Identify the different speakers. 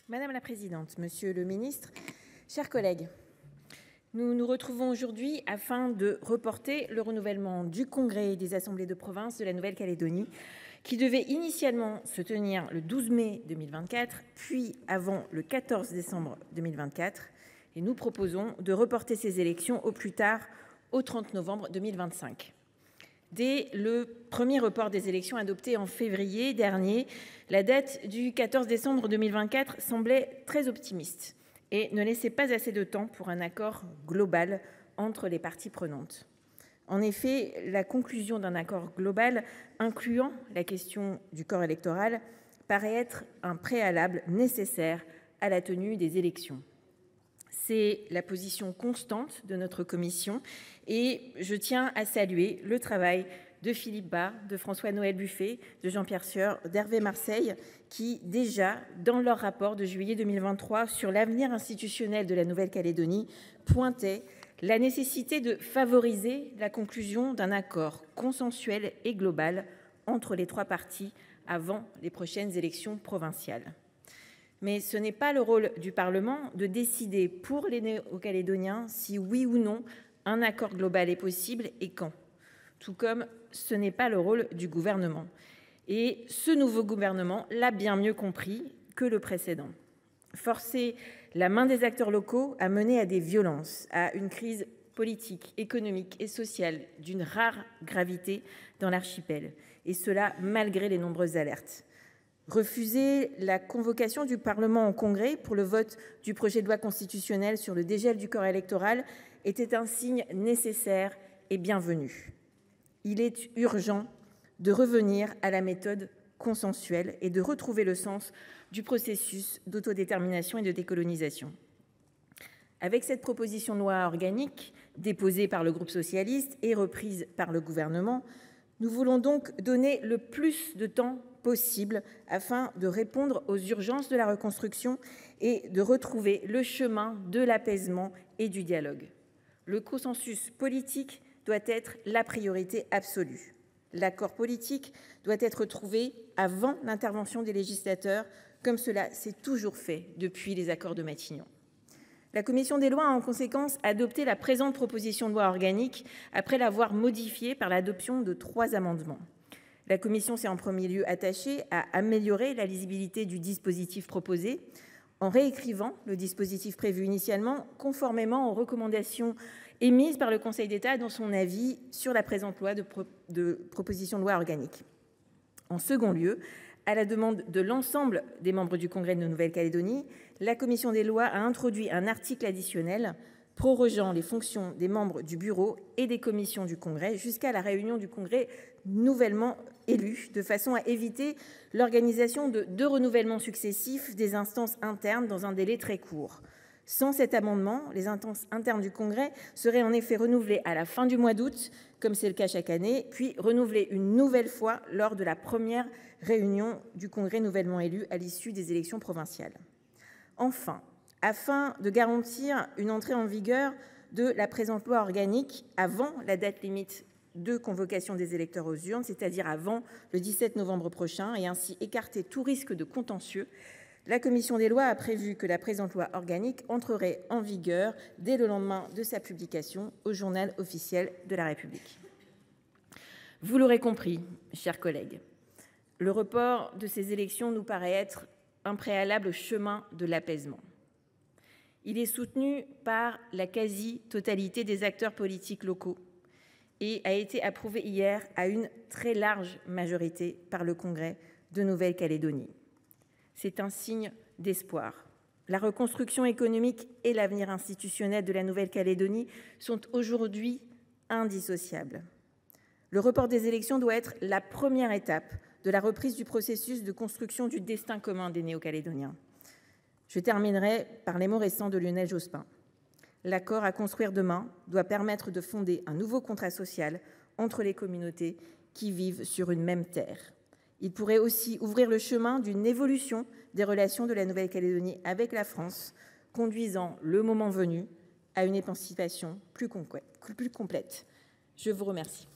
Speaker 1: Madame la présidente, monsieur le ministre, chers collègues, nous nous retrouvons aujourd'hui afin de reporter le renouvellement du congrès des assemblées de province de la Nouvelle Calédonie, qui devait initialement se tenir le 12 mai 2024, puis avant le 14 décembre 2024. Et nous proposons de reporter ces élections au plus tard au 30 novembre 2025. Dès le premier report des élections adopté en février dernier, la date du 14 décembre 2024 semblait très optimiste et ne laissait pas assez de temps pour un accord global entre les parties prenantes. En effet, la conclusion d'un accord global incluant la question du corps électoral paraît être un préalable nécessaire à la tenue des élections. C'est la position constante de notre commission et je tiens à saluer le travail de Philippe Bas, de François-Noël Buffet, de Jean-Pierre Sueur, d'Hervé Marseille, qui déjà, dans leur rapport de juillet 2023 sur l'avenir institutionnel de la Nouvelle-Calédonie, pointaient la nécessité de favoriser la conclusion d'un accord consensuel et global entre les trois parties avant les prochaines élections provinciales. Mais ce n'est pas le rôle du Parlement de décider pour les Néo-Calédoniens si oui ou non un accord global est possible et quand. Tout comme ce n'est pas le rôle du gouvernement. Et ce nouveau gouvernement l'a bien mieux compris que le précédent. Forcer la main des acteurs locaux a mené à des violences, à une crise politique, économique et sociale d'une rare gravité dans l'archipel. Et cela malgré les nombreuses alertes. Refuser la convocation du Parlement en congrès pour le vote du projet de loi constitutionnelle sur le dégel du corps électoral était un signe nécessaire et bienvenu. Il est urgent de revenir à la méthode consensuelle et de retrouver le sens du processus d'autodétermination et de décolonisation. Avec cette proposition de loi organique déposée par le groupe socialiste et reprise par le gouvernement, nous voulons donc donner le plus de temps possible afin de répondre aux urgences de la reconstruction et de retrouver le chemin de l'apaisement et du dialogue. Le consensus politique doit être la priorité absolue. L'accord politique doit être trouvé avant l'intervention des législateurs, comme cela s'est toujours fait depuis les accords de Matignon. La commission des lois a en conséquence adopté la présente proposition de loi organique après l'avoir modifiée par l'adoption de 3 amendements. La commission s'est en premier lieu attachée à améliorer la lisibilité du dispositif proposé en réécrivant le dispositif prévu initialement conformément aux recommandations émises par le Conseil d'État dans son avis sur la présente proposition de loi organique. En second lieu, à la demande de l'ensemble des membres du Congrès de Nouvelle-Calédonie, la commission des lois a introduit un article additionnel prorogeant les fonctions des membres du bureau et des commissions du Congrès jusqu'à la réunion du Congrès nouvellement élu, de façon à éviter l'organisation de 2 renouvellements successifs des instances internes dans un délai très court. Sans cet amendement, les instances internes du Congrès seraient en effet renouvelées à la fin du mois d'août, comme c'est le cas chaque année, puis renouvelées une nouvelle fois lors de la première réunion du Congrès nouvellement élu à l'issue des élections provinciales. Enfin, afin de garantir une entrée en vigueur de la présente loi organique avant la date limite de convocation des électeurs aux urnes, c'est-à-dire avant le 17 novembre prochain, et ainsi écarter tout risque de contentieux, la commission des lois a prévu que la présente loi organique entrerait en vigueur dès le lendemain de sa publication au Journal officiel de la République. Vous l'aurez compris, chers collègues, le report de ces élections nous paraît être un préalable au chemin de l'apaisement. Il est soutenu par la quasi-totalité des acteurs politiques locaux et a été approuvé hier à une très large majorité par le Congrès de Nouvelle-Calédonie. C'est un signe d'espoir. La reconstruction économique et l'avenir institutionnel de la Nouvelle-Calédonie sont aujourd'hui indissociables. Le report des élections doit être la première étape de la reprise du processus de construction du destin commun des Néo-Calédoniens. Je terminerai par les mots récents de Lionel Jospin. L'accord à construire demain doit permettre de fonder un nouveau contrat social entre les communautés qui vivent sur une même terre. Il pourrait aussi ouvrir le chemin d'une évolution des relations de la Nouvelle-Calédonie avec la France, conduisant, le moment venu, à une émancipation plus complète. Je vous remercie.